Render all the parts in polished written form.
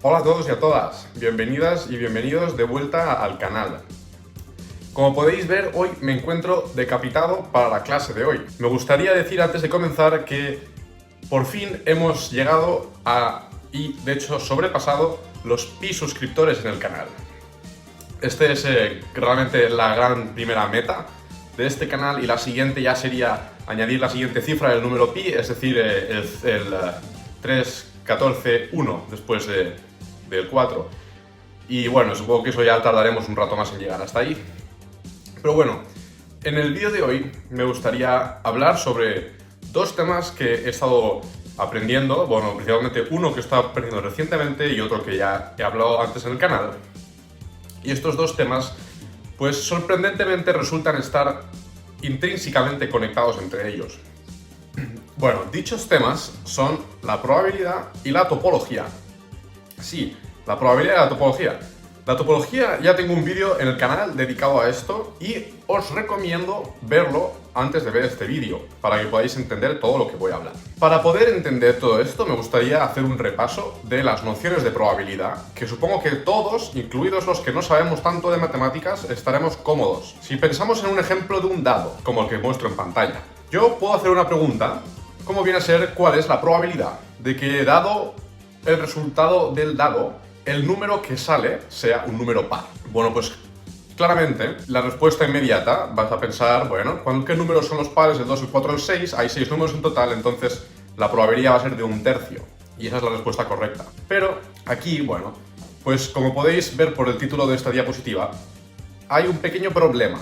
Hola a todos y a todas, bienvenidas y bienvenidos de vuelta al canal. Como podéis ver, hoy me encuentro decapitado para la clase de hoy. Me gustaría decir antes de comenzar que por fin hemos llegado y de hecho sobrepasado los pi suscriptores en el canal. Este es realmente la gran primera meta de este canal, y la siguiente ya sería añadir la siguiente cifra del número pi, es decir, el 3, 14, 1 después del 4. Y bueno, supongo que eso ya tardaremos un rato más en llegar hasta ahí. Pero bueno, en el vídeo de hoy me gustaría hablar sobre dos temas que he estado aprendiendo. Bueno, principalmente uno que he estado aprendiendo recientemente y otro que ya he hablado antes en el canal. Y estos dos temas, pues sorprendentemente resultan estar intrínsecamente conectados entre ellos. Bueno, dichos temas son la probabilidad y la topología. Sí, la probabilidad y la topología. La topología, ya tengo un vídeo en el canal dedicado a esto y os recomiendo verlo antes de ver este vídeo, para que podáis entender todo lo que voy a hablar. Para poder entender todo esto, me gustaría hacer un repaso de las nociones de probabilidad, que supongo que todos, incluidos los que no sabemos tanto de matemáticas, estaremos cómodos. Si pensamos en un ejemplo de un dado, como el que muestro en pantalla, yo puedo hacer una pregunta, como viene a ser cuál es la probabilidad de que, dado el resultado del dado, el número que sale sea un número par. Bueno, pues claramente la respuesta inmediata vas a pensar, bueno, ¿qué números son los pares? El 2, el 4, el 6, hay 6 números en total, entonces la probabilidad va a ser de 1/3. Y esa es la respuesta correcta. Pero aquí, bueno, pues como podéis ver por el título de esta diapositiva, hay un pequeño problema.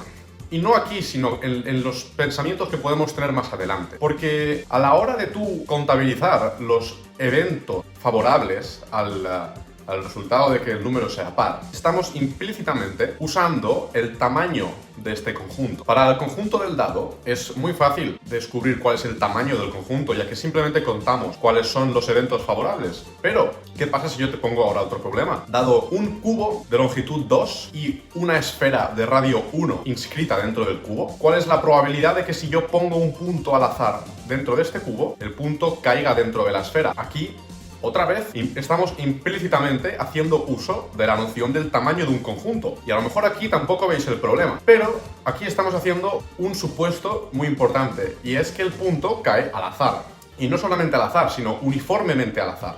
Y no aquí, sino en los pensamientos que podemos tener más adelante. Porque a la hora de tú contabilizar los eventos favorables al resultado de que el número sea par, estamos implícitamente usando el tamaño de este conjunto. Para el conjunto del dado es muy fácil descubrir cuál es el tamaño del conjunto, ya que simplemente contamos cuáles son los eventos favorables. Pero, ¿qué pasa si yo te pongo ahora otro problema? Dado un cubo de longitud 2 y una esfera de radio 1 inscrita dentro del cubo, ¿cuál es la probabilidad de que si yo pongo un punto al azar dentro de este cubo, el punto caiga dentro de la esfera? Aquí, otra vez, estamos implícitamente haciendo uso de la noción del tamaño de un conjunto. Y a lo mejor aquí tampoco veis el problema. Pero aquí estamos haciendo un supuesto muy importante, y es que el punto cae al azar. Y no solamente al azar, sino uniformemente al azar.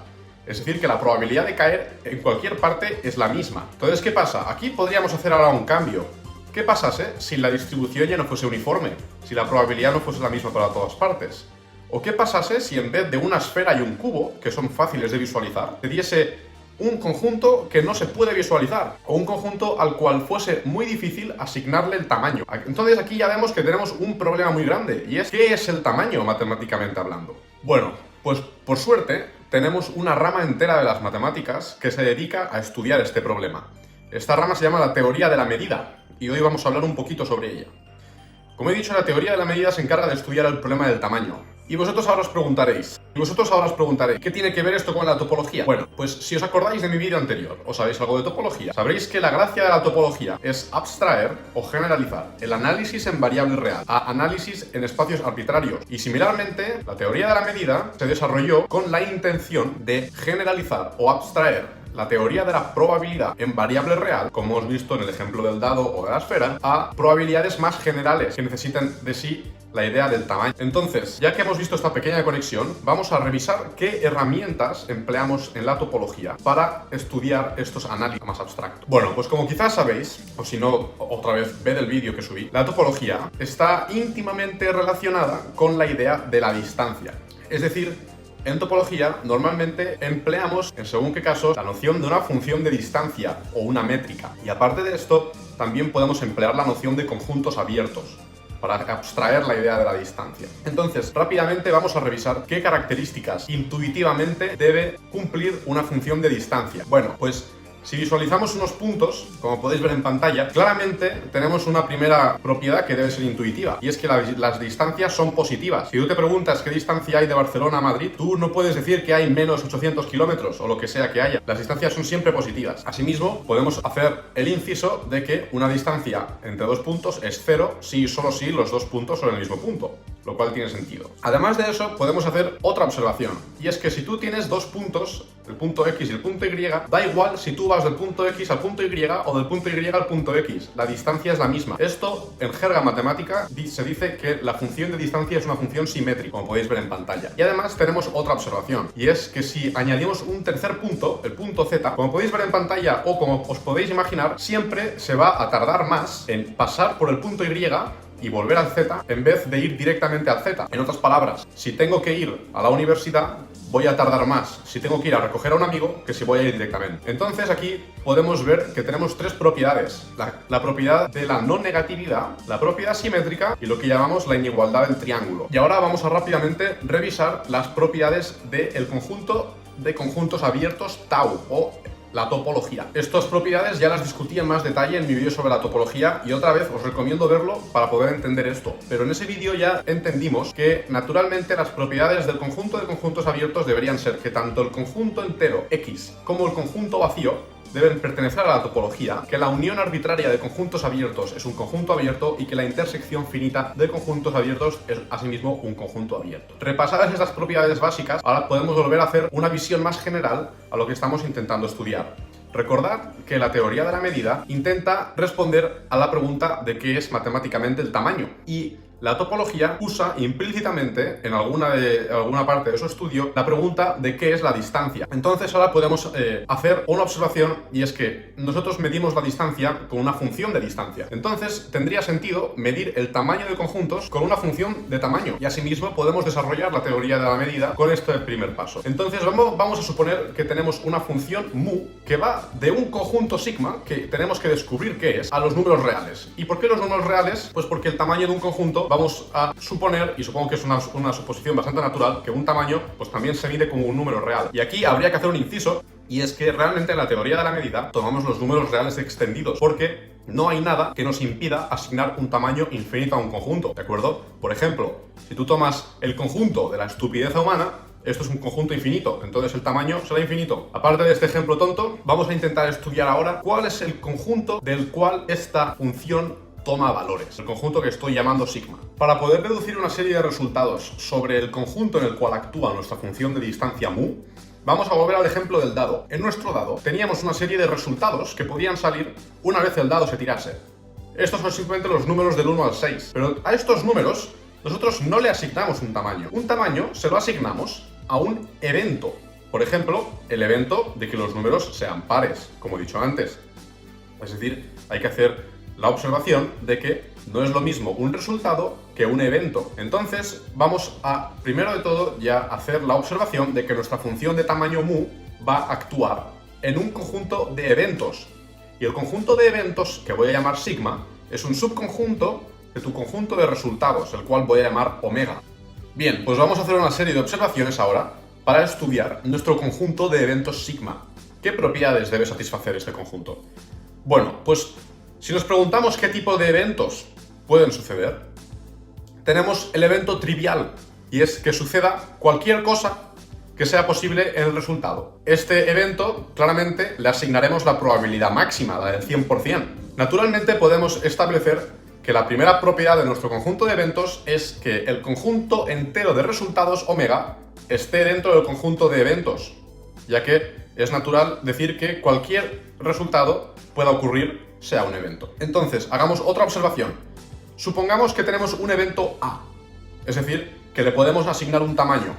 Es decir, que la probabilidad de caer en cualquier parte es la misma. Entonces, ¿qué pasa? Aquí podríamos hacer ahora un cambio. ¿Qué pasase si la distribución ya no fuese uniforme? Si la probabilidad no fuese la misma para todas partes. ¿O qué pasase si en vez de una esfera y un cubo, que son fáciles de visualizar, te diese un conjunto que no se puede visualizar? O un conjunto al cual fuese muy difícil asignarle el tamaño. Entonces aquí ya vemos que tenemos un problema muy grande, y es ¿qué es el tamaño matemáticamente hablando? Bueno, pues por suerte tenemos una rama entera de las matemáticas que se dedica a estudiar este problema. Esta rama se llama la teoría de la medida, y hoy vamos a hablar un poquito sobre ella. Como he dicho, la teoría de la medida se encarga de estudiar el problema del tamaño. Y vosotros ahora os preguntaréis, ¿qué tiene que ver esto con la topología? Bueno, pues si os acordáis de mi vídeo anterior, o sabéis algo de topología, sabréis que la gracia de la topología es abstraer o generalizar el análisis en variable real a análisis en espacios arbitrarios. Y similarmente, la teoría de la medida se desarrolló con la intención de generalizar o abstraer la teoría de la probabilidad en variable real, como hemos visto en el ejemplo del dado o de la esfera, a probabilidades más generales que necesitan de sí la idea del tamaño. Entonces, ya que hemos visto esta pequeña conexión, vamos a revisar qué herramientas empleamos en la topología para estudiar estos análisis más abstractos. Bueno, pues como quizás sabéis, o si no, otra vez ved el vídeo que subí, la topología está íntimamente relacionada con la idea de la distancia. Es decir, en topología, normalmente empleamos, en según qué casos, la noción de una función de distancia o una métrica. Y aparte de esto, también podemos emplear la noción de conjuntos abiertos para abstraer la idea de la distancia. Entonces, rápidamente vamos a revisar qué características intuitivamente debe cumplir una función de distancia. Bueno, pues si visualizamos unos puntos, como podéis ver en pantalla, claramente tenemos una primera propiedad que debe ser intuitiva, y es que las distancias son positivas. Si tú te preguntas qué distancia hay de Barcelona a Madrid, tú no puedes decir que hay menos 800 kilómetros o lo que sea que haya. Las distancias son siempre positivas. Asimismo, podemos hacer el inciso de que una distancia entre dos puntos es cero si y solo si los dos puntos son el mismo punto, lo cual tiene sentido. Además de eso, podemos hacer otra observación, y es que si tú tienes dos puntos el punto X y el punto Y, da igual si tú vas del punto X al punto Y o del punto Y al punto X. La distancia es la misma. Esto, en jerga matemática, se dice que la función de distancia es una función simétrica, como podéis ver en pantalla. Y además tenemos otra observación, y es que si añadimos un tercer punto, el punto Z, como podéis ver en pantalla o como os podéis imaginar, siempre se va a tardar más en pasar por el punto Y y volver al Z en vez de ir directamente al Z. En otras palabras, si tengo que ir a la universidad, voy a tardar más si tengo que ir a recoger a un amigo que si voy a ir directamente. Entonces aquí podemos ver que tenemos tres propiedades. La propiedad de la no negatividad, la propiedad simétrica y lo que llamamos la inigualdad del triángulo. Y ahora vamos a rápidamente revisar las propiedades del conjunto de conjuntos abiertos tau o la topología. Estas propiedades ya las discutí en más detalle en mi vídeo sobre la topología y otra vez os recomiendo verlo para poder entender esto. Pero en ese vídeo ya entendimos que naturalmente las propiedades del conjunto de conjuntos abiertos deberían ser que tanto el conjunto entero X como el conjunto vacío deben pertenecer a la topología, que la unión arbitraria de conjuntos abiertos es un conjunto abierto y que la intersección finita de conjuntos abiertos es asimismo un conjunto abierto. Repasadas estas propiedades básicas, ahora podemos volver a hacer una visión más general a lo que estamos intentando estudiar. Recordad que la teoría de la medida intenta responder a la pregunta de qué es matemáticamente el tamaño, y la topología usa implícitamente en alguna parte de su estudio la pregunta de qué es la distancia. Entonces ahora podemos hacer una observación, y es que nosotros medimos la distancia con una función de distancia. Entonces tendría sentido medir el tamaño de conjuntos con una función de tamaño, y asimismo podemos desarrollar la teoría de la medida con este primer paso. Entonces vamos a suponer que tenemos una función mu que va de un conjunto sigma, que tenemos que descubrir qué es, a los números reales. ¿Y por qué los números reales? Pues porque el tamaño de un conjunto, vamos a suponer, y supongo que es una suposición bastante natural, que un tamaño pues también se mide como un número real. Y aquí habría que hacer un inciso, y es que realmente en la teoría de la medida tomamos los números reales extendidos, porque no hay nada que nos impida asignar un tamaño infinito a un conjunto, ¿de acuerdo? Por ejemplo, si tú tomas el conjunto de la estupidez humana, esto es un conjunto infinito, entonces el tamaño será infinito. Aparte de este ejemplo tonto, vamos a intentar estudiar ahora cuál es el conjunto del cual esta función toma valores, el conjunto que estoy llamando sigma. Para poder deducir una serie de resultados sobre el conjunto en el cual actúa nuestra función de distancia mu, vamos a volver al ejemplo del dado. En nuestro dado teníamos una serie de resultados que podían salir una vez el dado se tirase. Estos son simplemente los números del 1 al 6, pero a estos números nosotros no le asignamos un tamaño. Un tamaño se lo asignamos a un evento. Por ejemplo, el evento de que los números sean pares, como he dicho antes. Es decir, hay que hacer la observación de que no es lo mismo un resultado que un evento. Entonces, vamos a, primero de todo, ya hacer la observación de que nuestra función de tamaño mu va a actuar en un conjunto de eventos. Y el conjunto de eventos, que voy a llamar sigma, es un subconjunto de tu conjunto de resultados, el cual voy a llamar omega. Bien, pues vamos a hacer una serie de observaciones ahora para estudiar nuestro conjunto de eventos sigma. ¿Qué propiedades debe satisfacer este conjunto? Bueno, pues si nos preguntamos qué tipo de eventos pueden suceder, tenemos el evento trivial, y es que suceda cualquier cosa que sea posible en el resultado. Este evento, claramente, le asignaremos la probabilidad máxima, la del 100%. Naturalmente podemos establecer que la primera propiedad de nuestro conjunto de eventos es que el conjunto entero de resultados omega esté dentro del conjunto de eventos, ya que es natural decir que cualquier resultado pueda ocurrir sea un evento. Entonces, hagamos otra observación. Supongamos que tenemos un evento A, es decir, que le podemos asignar un tamaño.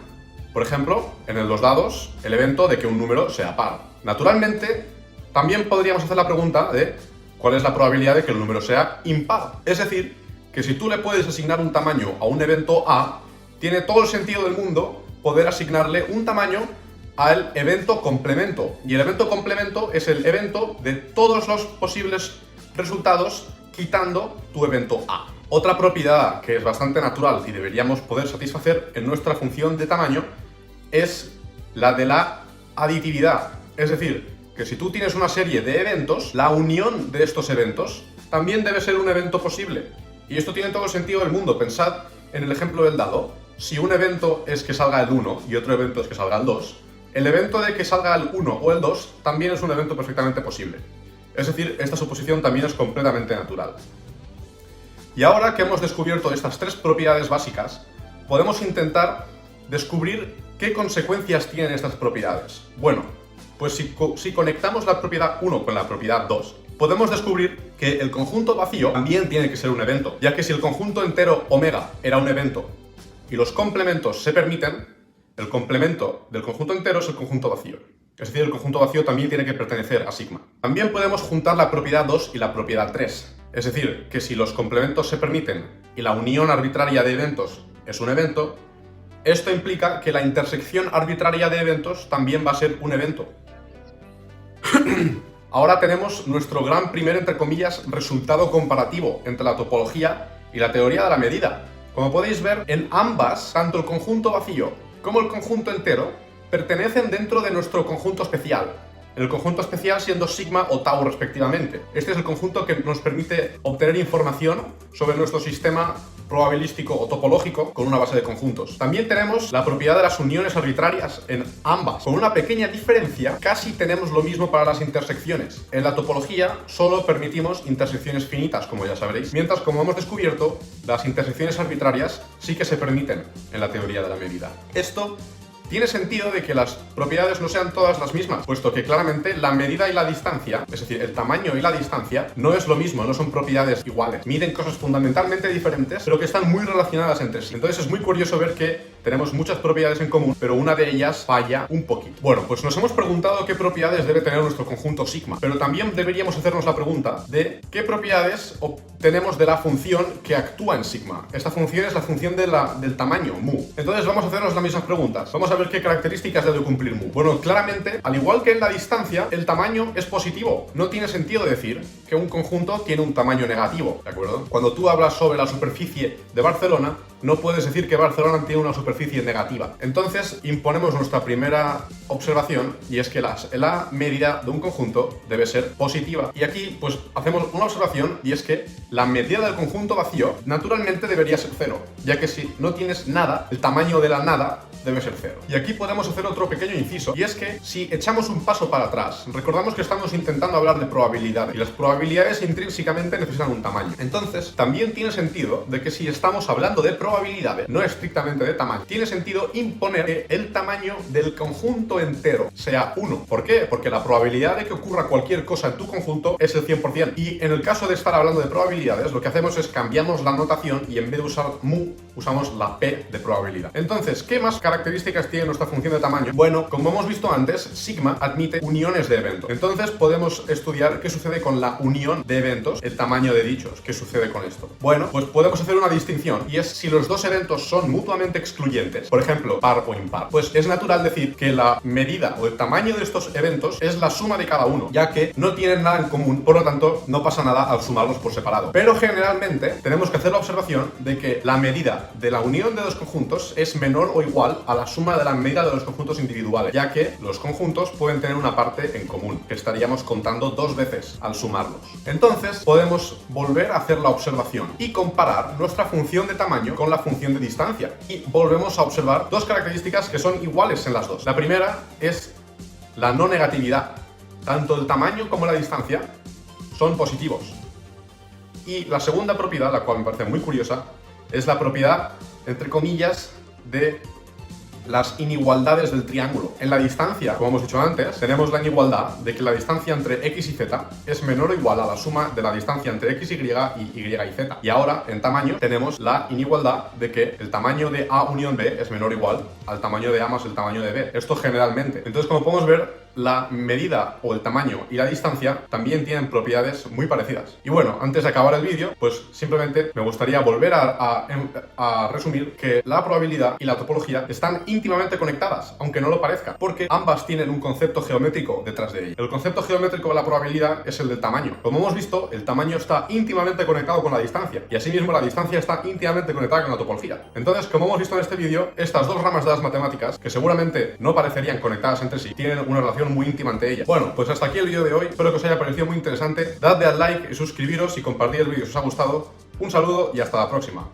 Por ejemplo, en los dados, el evento de que un número sea par. Naturalmente, también podríamos hacer la pregunta de ¿cuál es la probabilidad de que el número sea impar? Es decir, que si tú le puedes asignar un tamaño a un evento A, tiene todo el sentido del mundo poder asignarle un tamaño al evento complemento. Y el evento complemento es el evento de todos los posibles resultados quitando tu evento A. Otra propiedad que es bastante natural y deberíamos poder satisfacer en nuestra función de tamaño es la de la aditividad. Es decir, que si tú tienes una serie de eventos, la unión de estos eventos también debe ser un evento posible. Y esto tiene todo el sentido del mundo. Pensad en el ejemplo del dado. Si un evento es que salga el 1 y otro evento es que salga el 2, el evento de que salga el 1 o el 2 también es un evento perfectamente posible. Es decir, esta suposición también es completamente natural. Y ahora que hemos descubierto estas tres propiedades básicas, podemos intentar descubrir qué consecuencias tienen estas propiedades. Bueno, Pues si conectamos la propiedad 1 con la propiedad 2, podemos descubrir que el conjunto vacío también tiene que ser un evento, ya que si el conjunto entero omega era un evento y los complementos se permiten, el complemento del conjunto entero es el conjunto vacío. Es decir, el conjunto vacío también tiene que pertenecer a sigma. También podemos juntar la propiedad 2 y la propiedad 3. Es decir, que si los complementos se permiten y la unión arbitraria de eventos es un evento, esto implica que la intersección arbitraria de eventos también va a ser un evento. Ahora tenemos nuestro gran primer, entre comillas, resultado comparativo entre la topología y la teoría de la medida. Como podéis ver, en ambas, tanto el conjunto vacío como el conjunto entero, pertenecen dentro de nuestro conjunto especial. El conjunto especial siendo sigma o tau respectivamente. Este es el conjunto que nos permite obtener información sobre nuestro sistema probabilístico o topológico con una base de conjuntos. También tenemos la propiedad de las uniones arbitrarias en ambas. Con una pequeña diferencia, casi tenemos lo mismo para las intersecciones. En la topología solo permitimos intersecciones finitas, como ya sabréis, mientras, como hemos descubierto, las intersecciones arbitrarias sí que se permiten en la teoría de la medida. Esto tiene sentido de que las propiedades no sean todas las mismas, puesto que claramente la medida y la distancia, es decir, el tamaño y la distancia, no es lo mismo, no son propiedades iguales. Miden cosas fundamentalmente diferentes, pero que están muy relacionadas entre sí. Entonces es muy curioso ver que tenemos muchas propiedades en común, pero una de ellas falla un poquito. Bueno, pues nos hemos preguntado qué propiedades debe tener nuestro conjunto sigma, pero también deberíamos hacernos la pregunta de qué propiedades obtenemos de la función que actúa en sigma. Esta función es la función del tamaño, mu. Entonces vamos a hacernos las mismas preguntas. Vamos a ver qué características debe cumplir mu. Bueno, claramente, al igual que en la distancia, el tamaño es positivo. No tiene sentido decir que un conjunto tiene un tamaño negativo, ¿de acuerdo? Cuando tú hablas sobre la superficie de Barcelona, no puedes decir que Barcelona tiene una superficie negativa. Entonces, imponemos nuestra primera observación, y es que la medida de un conjunto debe ser positiva. Y aquí, pues, hacemos una observación, y es que la medida del conjunto vacío naturalmente debería ser cero, ya que si no tienes nada, el tamaño de la nada debe ser cero. Y aquí podemos hacer otro pequeño inciso, y es que si echamos un paso para atrás, recordamos que estamos intentando hablar de probabilidades, y las probabilidades intrínsecamente necesitan un tamaño. Entonces, también tiene sentido de que si estamos hablando de probabilidades, no estrictamente de tamaño, tiene sentido imponer que el tamaño del conjunto entero sea 1. ¿Por qué? Porque la probabilidad de que ocurra cualquier cosa en tu conjunto es el 100%. Y en el caso de estar hablando de probabilidades, lo que hacemos es cambiamos la notación y en vez de usar mu, usamos la p de probabilidad. Entonces, ¿qué más características tiene nuestra función de tamaño? Bueno, como hemos visto antes, sigma admite uniones de eventos. Entonces podemos estudiar qué sucede con la unión de eventos, el tamaño de dichos. ¿Qué sucede con esto? Bueno, pues podemos hacer una distinción, y es si los dos eventos son mutuamente excluyentes, por ejemplo, par o impar, pues es natural decir que la medida o el tamaño de estos eventos es la suma de cada uno, ya que no tienen nada en común, por lo tanto no pasa nada al sumarlos por separado. Pero generalmente tenemos que hacer la observación de que la medida de la unión de dos conjuntos es menor o igual a la suma de la medida de los conjuntos individuales, ya que los conjuntos pueden tener una parte en común, que estaríamos contando dos veces al sumarlos. Entonces podemos volver a hacer la observación y comparar nuestra función de tamaño con la función de distancia, y volvemos a observar dos características que son iguales en las dos. La primera es la no negatividad. Tanto el tamaño como la distancia son positivos. Y la segunda propiedad, la cual me parece muy curiosa, es la propiedad, entre comillas, de las inigualdades del triángulo. En la distancia, como hemos dicho antes, tenemos la inigualdad de que la distancia entre x y z es menor o igual a la suma de la distancia entre x, y y z. Y ahora, en tamaño, tenemos la inigualdad de que el tamaño de A unión B es menor o igual al tamaño de A más el tamaño de B. Esto generalmente. Entonces, como podemos ver, la medida o el tamaño y la distancia también tienen propiedades muy parecidas. Y bueno, antes de acabar el vídeo, pues simplemente me gustaría volver a resumir que la probabilidad y la topología están íntimamente conectadas, aunque no lo parezca, porque ambas tienen un concepto geométrico detrás de ellas. El concepto geométrico de la probabilidad es el del tamaño. Como hemos visto, el tamaño está íntimamente conectado con la distancia, y asimismo la distancia está íntimamente conectada con la topología. Entonces, como hemos visto en este vídeo, estas dos ramas de las matemáticas, que seguramente no parecerían conectadas entre sí, tienen una relación muy íntima entre ellas. Bueno, pues hasta aquí el vídeo de hoy. Espero que os haya parecido muy interesante. Dadle al like y suscribiros y compartid el vídeo si os ha gustado. Un saludo y hasta la próxima.